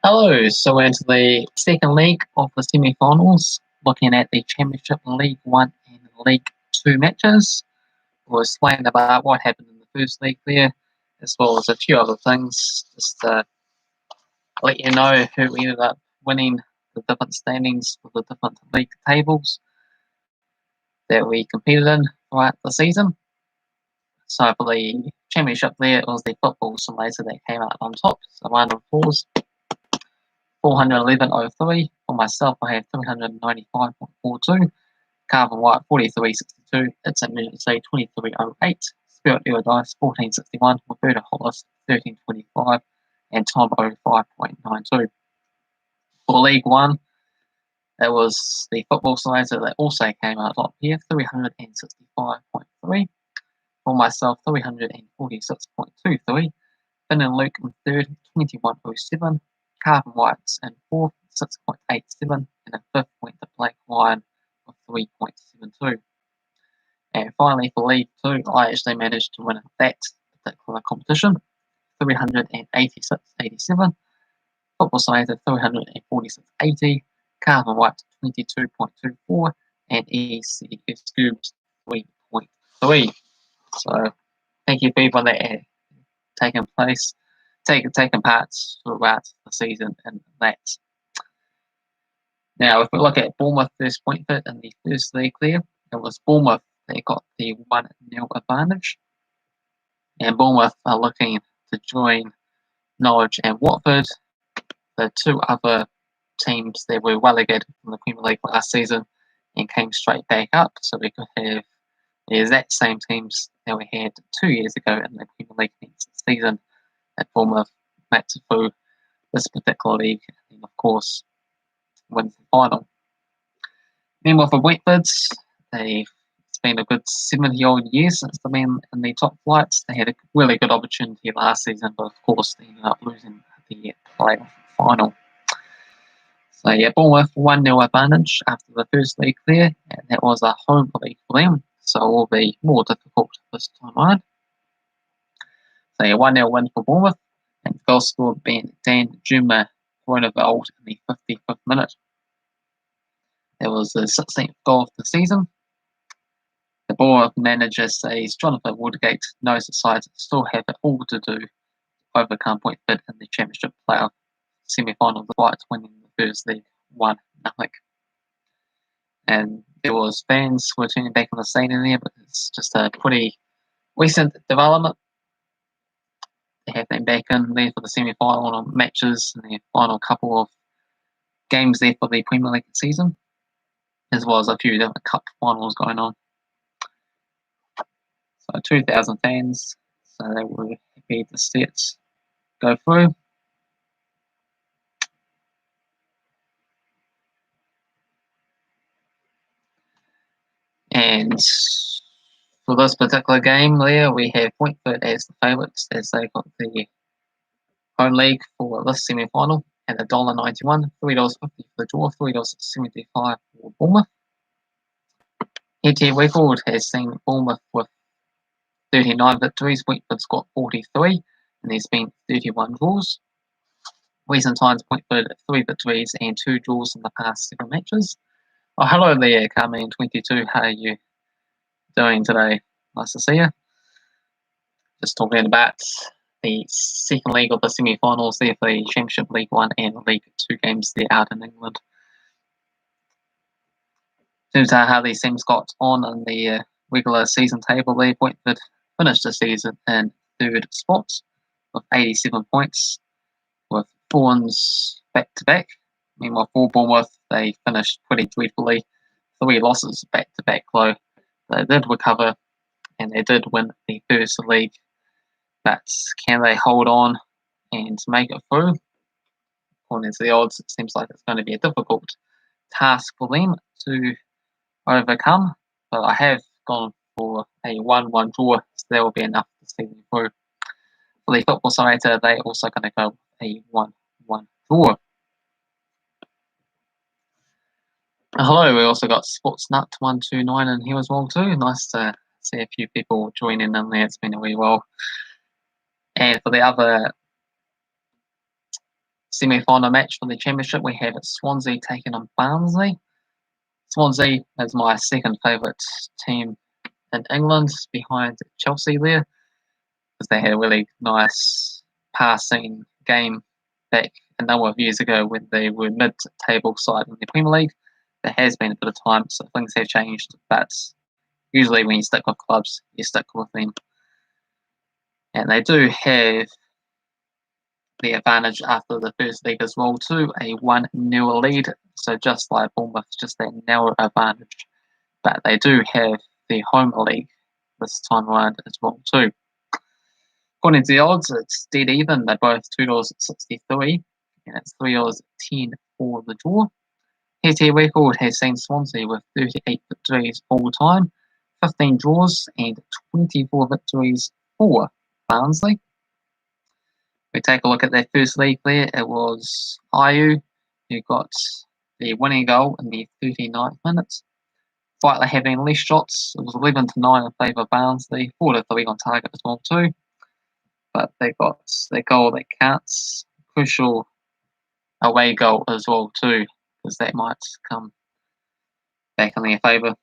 Hello, so we're into the second leg of the semi-finals, looking at the Championship League 1 and League 2 matches. We'll explain about what happened in the first league there, as well as a few other things, just to let you know who ended up winning the different standings for the different league tables that we competed in throughout the season. So for the Championship there, it was the Footysimulator that came out on top, so round of applause. 411.03. For myself, I have 395.42. Cavan Wright, 43.62. It's Emergency, 23.08. Spirit Eurydice, 14.61. Roberto Hollis, 13.25. And Tom, 05.92. For League 1, it was the Footysimulator that also came out top here, 365.3. For myself, 346.23. Finn and Luke in third, 21.07. Cavan Wright's in fourth, 6.87, and in fifth point the Black Lion of 3.72. And finally for League 2, I actually managed to win that particular competition, 386.87, Footysimulator 346.80, Cavan Wright 22.24, and EC Scoops 3.3. So thank you for everyone that taken part throughout the season in that. Now, if we look at Bournemouth versus Brentford in the first league there, it was Bournemouth that got the 1-0 advantage. And Bournemouth are looking to join Norwich and Watford, the two other teams that were relegated from the Premier League last season and came straight back up. So we could have the exact same teams that we had 2 years ago in the Premier League next season at Bournemouth back to through this particular league, and of course wins the final. Meanwhile for Brentford's, it's been a good 70-odd years since they've been in the top flights. They had a really good opportunity last season, but of course they ended up losing the playoff final. So yeah, Bournemouth 1-0 advantage after the first league clear, and that was a home league for them, so it will be more difficult this time around. So yeah, 1-0 win for Bournemouth, and the goal scored being Dan Juma Groeneveld in the 55th minute. It was the 16th goal of the season. The Bournemouth manager says Jonathan Woodgate knows the sides still have it all to do to overcome Brentford in the Championship playoff semi-final despite winning the first league 1-0. And there was fans were turning back on the scene in there, but it's just a pretty recent development. They have them back in there for the semi-final matches and the final couple of games there for the Premier League season, as well as a few different cup finals going on. So 2,000 fans, so they were happy to see it go through. And for this particular game there, we have Brentford as the favourites, as they got the home league for this semi-final at $1.91, $3.50 for the draw, $3.75 for Bournemouth. Head-to-head record has seen Bournemouth with 39 victories, Brentford's got 43, and there's been 31 draws. Recent times, Brentford 3 victories and 2 draws in the past 7 matches. Oh, hello there, Carmen22. How are you doing today? Nice to see you. Just talking about the second leg of the semi-finals there for the Championship League 1 and League 2 games there out in England. In terms of how these teams got on in the regular season table there, Brentford finished the season in third spot with 87 points, with 4 wins back-to-back. Meanwhile, for Bournemouth, they finished pretty dreadfully. 3 losses back-to-back though. They did recover and they did win the first league. But can they hold on and make it through? According to the odds, it seems like it's going to be a difficult task for them to overcome. But I have gone for a 1-1 draw, so that will be enough to see them through. For the Footysimulator, they're also going to go with a 1-1 draw. Hello, we also got Sportsnut129 in here as well too. Nice to see a few people joining in there. It's been a wee while. And for the other semi-final match for the Championship, we have Swansea taking on Barnsley. Swansea is my second favourite team in England, behind Chelsea there, because they had a really nice passing game back a number of years ago when they were mid-table side in the Premier League. There has been a bit of time, so things have changed, but usually when you stick with clubs, you stick with them. And they do have the advantage after the first leg as well too, a 1-0 lead, so just like Bournemouth, just that narrow advantage. But they do have the home league this time around as well too. According to the odds, it's dead even. They're both $2.63, and it's $3.10 for the draw. Head-to-head record has seen Swansea with 38 victories all time, 15 draws, and 24 victories for Barnsley. We take a look at their first league player. It was Ayew, who got the winning goal in the 39th minute. Slightly having less shots, it was 11-9 in favour of Barnsley, 4-3 on target as well too. But they got their goal that counts, crucial away goal as well too, because that might come back in their favour.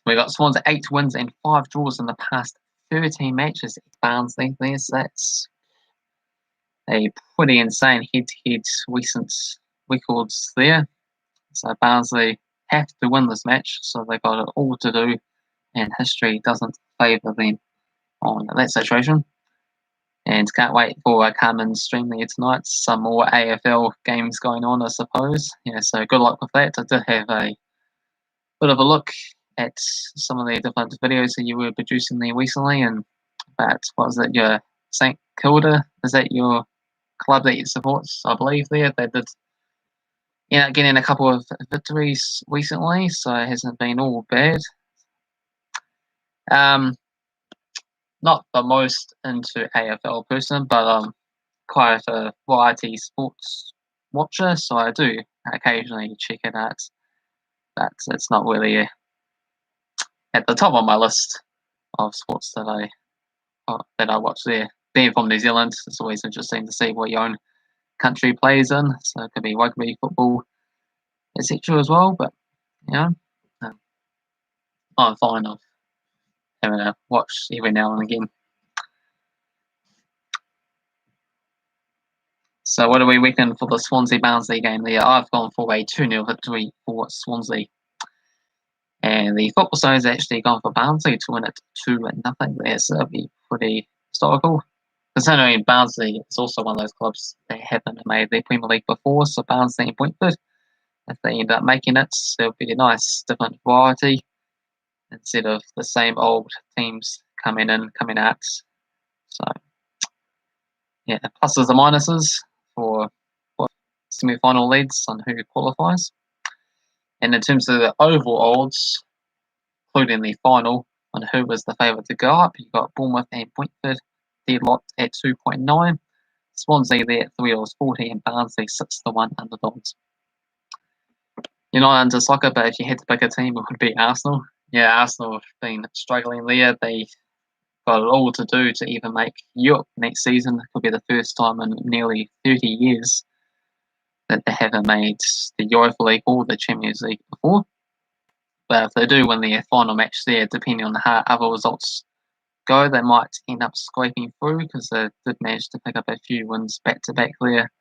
We got Swans 8 wins and 5 draws in the past 13 matches at Barnsley. That's a pretty insane head-to-head recent records there. So Barnsley have to win this match, so they've got it all to do, and history doesn't favour them on that situation. And can't wait for Carmen's stream there tonight. Some more AFL games going on, I suppose. Yeah, so good luck with that. I did have a bit of a look at some of the different videos that you were producing there recently, and what was it, your St Kilda? Is that your club that you support? I believe there they did getting a couple of victories recently, so it hasn't been all bad. Not the most into AFL person, but quite a variety sports watcher, so I do occasionally check it out. But it's not really at the top of my list of sports that I watch there. Being from New Zealand, it's always interesting to see what your own country plays in. So it could be rugby, football, etc. as well. But I'm fine of having a watch every now and again. So what are we reckon for the Swansea-Barnsley game there? I've gone for a 2-0 victory for Swansea. And the football side has actually gone for Barnsley to win it 2-0 there, so that'll be pretty historical. Considering Barnsley is also one of those clubs that haven't made the Premier League before, so Barnsley and Brentford, if they end up making it, there'll be a nice different variety instead of the same old teams coming in, coming out. So, yeah, pluses and minuses for semi-final leads on who qualifies. And in terms of the overall odds, including the final, on who was the favourite to go up, you've got Bournemouth and Brentford deadlocked at 2.9, Swansea there at $3.40, and Barnsley 6-1 underdogs. You're not into soccer, but if you had to pick a team, it would be Arsenal. Yeah, Arsenal have been struggling there. They got it all to do to even make Europe next season. It could be the first time in nearly 30 years that they haven't made the Europa League or the Champions League before. But if they do win their final match there, depending on how other results go, they might end up scraping through, because they did manage to pick up a few wins back-to-back there,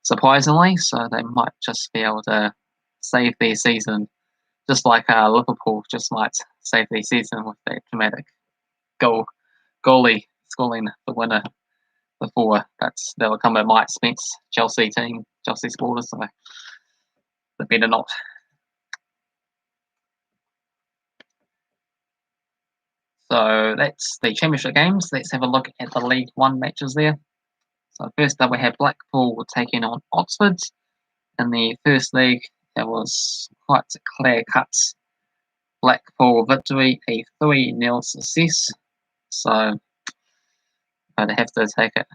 surprisingly. So they might just be able to save their season, just like Liverpool just might save their season with that dramatic goalie scoring the winner before. But they'll come at Mike Spence, Chelsea supporters, so they better not. So that's the Championship games. Let's have a look at the League One matches there. So first up we have Blackpool taking on Oxford. In the first leg, it was quite a clear-cut Blackpool victory, a 3-0 success. So I'd have to take it.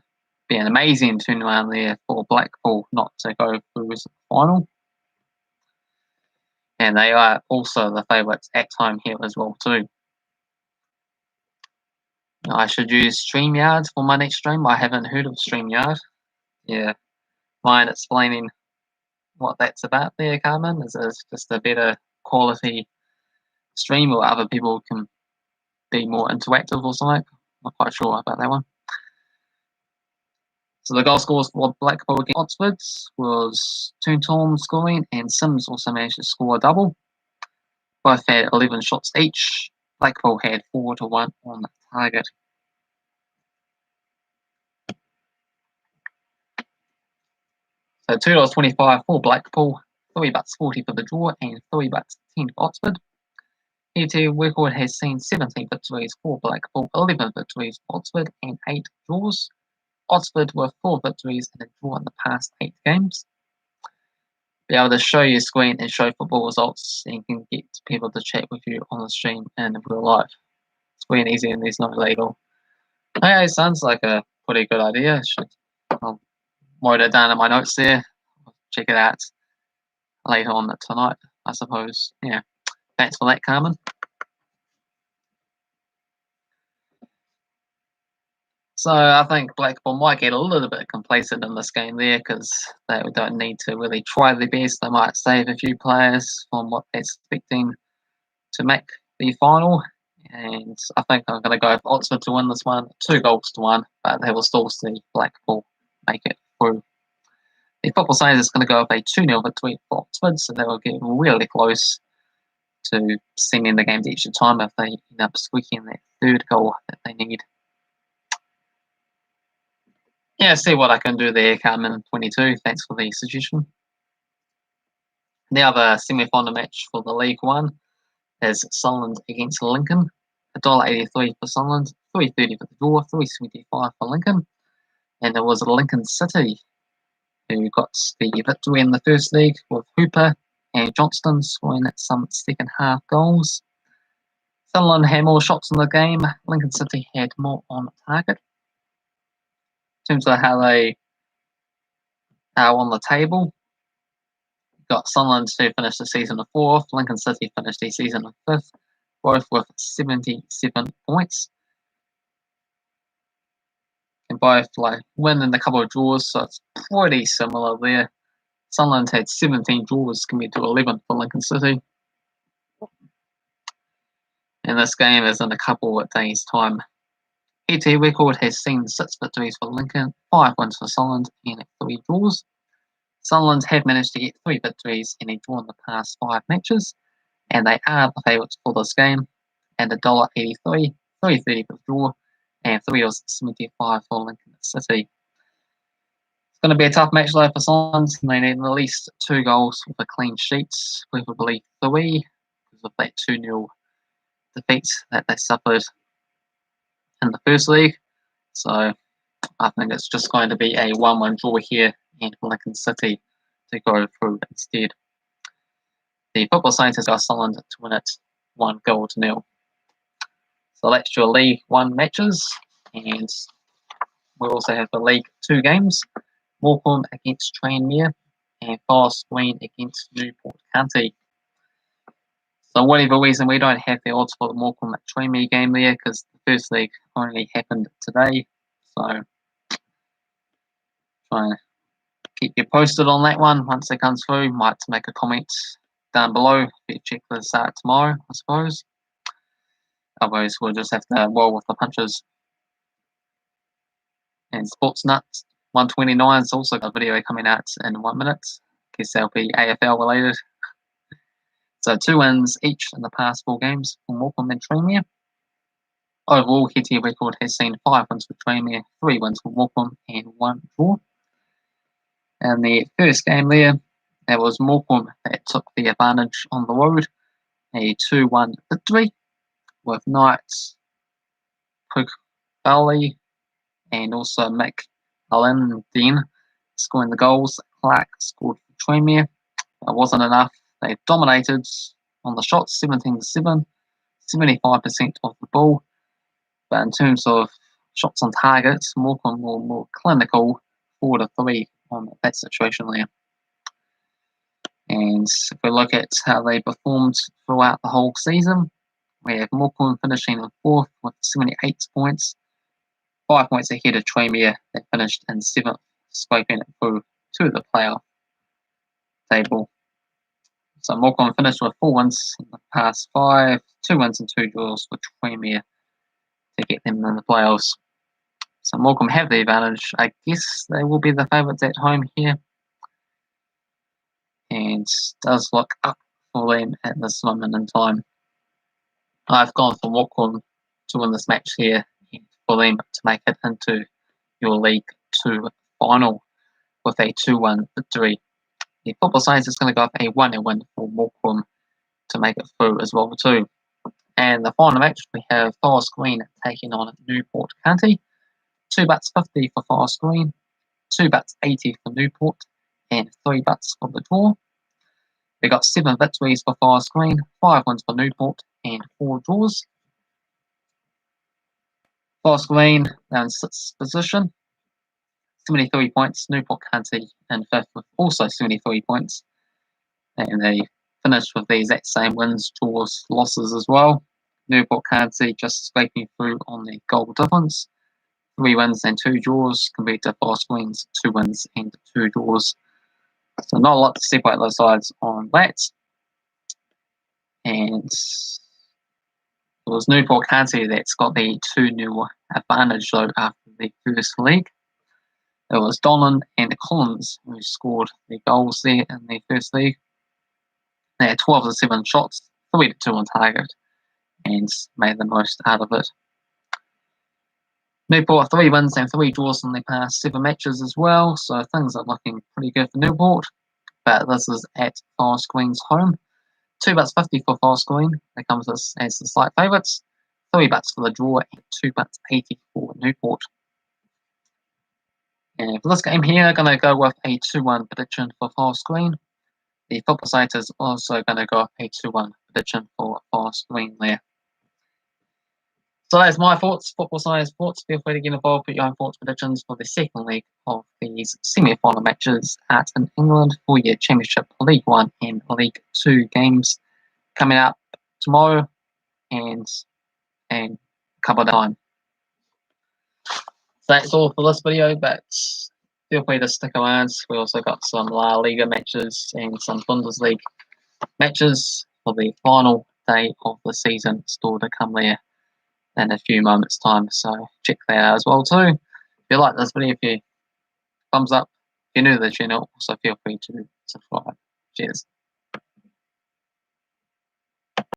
Be an amazing turnaround there for Blackpool not to go through to the final. And they are also the favourites at home here as well too. I should use StreamYard for my next stream. I haven't heard of StreamYard. Yeah, mind explaining what that's about there, Carmen? Is it just a better quality stream or other people can be more interactive or something? Not quite sure about that one. So the goal scores for Blackpool against Oxford was Toontom scoring, and Sims also managed to score a double. Both had 11 shots each. Blackpool had 4-1 on target. So $2.25 for Blackpool, $3.40 for the draw, and $3.10 for Oxford. Heaver record has seen 17 victories for Blackpool, 11 victories for Oxford, and 8 draws. Oxford were 4 victories and a draw in the past 8 games. Be able to show your screen and show football results, and you can get people to chat with you on the stream and in real life. It's pretty easy and there's no legal. Hey, sounds like a pretty good idea. I'll write it down in my notes there. I'll check it out later on tonight, I suppose. Yeah. Thanks for that, Carmen. So I think Blackpool might get a little bit complacent in this game there because they don't need to really try their best. They might save a few players from what they're expecting to make the final. And I think I'm going to go for Oxford to win this one, 2-1, but they will still see Blackpool make it through. The football science is going to go up a 2-0 victory for Oxford, so they will get really close to sending the game to extra time if they end up squeaking that third goal that they need. Yeah, see what I can do there, Carmen 22. Thanks for the suggestion. The other semi-final match for the League One is Sunderland against Lincoln. $1.83 for Sunderland, $3.30 for the draw, $3.75 for Lincoln. And it was Lincoln City who got the victory in the first leg with Hooper and Johnston scoring some second half goals. Sunderland had more shots in the game. Lincoln City had more on target. In terms of how they are on the table, got Sunderland who finished the season of 4th, Lincoln City finished the season of 5th, both with 77 points. And both winning a couple of draws, so it's pretty similar there. Sunderland had 17 draws compared to 11 for Lincoln City. And this game is in a couple of days' time. ET record has seen 6 victories for Lincoln, 5 wins for Sunderland, and 3 draws. Sunderland have managed to get 3 victories and a draw in the past 5 matches, and they are the favourites for this game. And $1.83, $3.30 for the draw, and $3.75 for Lincoln City. It's going to be a tough match though for Sunderland. They need at least 2 goals with a clean sheet, preferably 3, because of that 2-0 defeat that they suffered in the first league. So I think it's just going to be a 1-1 draw here, and Lincoln City to go through instead. The football scientists got Sunderland to win it 1-0. So that's your League 1 matches, and we also have the League 2 games. Morecambe against Tranmere, and Forest Green against Newport County. So whatever reason, we don't have the odds for the Morecambe Tranmere game there because the first leg only happened today. So try to keep you posted on that one once it comes through. Might make a comment down below if you check this out tomorrow, I suppose. Otherwise, we'll just have to roll with the punches. And Sports Nuts 129 is also got a video coming out in 1 minute. Guess that'll be AFL related. So 2 wins each in the past 4 games for Morecambe and Tranmere. Overall, Heaver record has seen 5 wins for Tranmere, 3 wins for Morecambe, and 1 draw. And the first game there, that was Morecambe that took the advantage on the road. A 2-1 victory with Knights, Barley, and also Mick Allen scoring the goals. Clark scored for Tranmere. It wasn't enough. They dominated on the shots, 17-7, 75% of the ball. But in terms of shots on target, Morecambe were more clinical, 4-3 on that situation there. And if we look at how they performed throughout the whole season, We have Morecambe finishing in 4th with 78 points, 5 points ahead of Tranmere. They finished in 7th, scraping it through to the playoff table. So Morecambe finished with 4 wins in the past 5, 2 wins and 2 draws with Tranmere to get them in the playoffs. So Morecambe have the advantage. I guess they will be the favourites at home here. And does look up for them at this moment in time. I've gone for Morecambe to win this match here and for them to make it into your League 2 final with a 2-1 victory. The football science is going to go up a 1-0 win for Morecambe to make it through as well too. And the final match, we have Forest Green taking on Newport County. $2.50 for Forest Green, $2.80 for Newport, and $3 for the draw. They got 7 victories for Forest Green, 5 wins for Newport, and 4 draws. Forest Green now in 6th position, 73 points. Newport County in 5th with also 73 points. And they finished with the exact same wins, draws, losses as well. Newport County just scraping through on the goal difference. 3 wins and 2 draws compared to Forest Green's 2 wins and 2 draws. So not a lot to separate those sides on that. And it was Newport County that's got the 2-0 advantage though after the first leg. It was Donlan and Collins who scored the goals there in the first leg. They had 12 of 7 shots, 3 to 2 on target, and made the most out of it. Newport 3 wins and 3 draws in the past 7 matches as well, so things are looking pretty good for Newport. But this is at Forest Green's home. $2.50 for Forest Green. They come as the slight favourites. $3 for the draw and $2.80 for Newport. And for this game here, I'm going to go with a 2-1 prediction for Forest Green. The football site is also going to go with a 2-1 prediction for Forest Green there. So that's my thoughts, football science thoughts. Feel free to get involved with your own thoughts predictions for the second leg of these semi-final matches in England for your Championship League 1 and League 2 games coming up tomorrow and a couple of time. So that's all for this video, but feel free to stick around. We also got some La Liga matches and some Bundesliga matches for the final day of the season still to come there in a few moments time, so check that out as well too. If you like this video, thumbs up. If you're new to the channel, also feel free to subscribe. Cheers.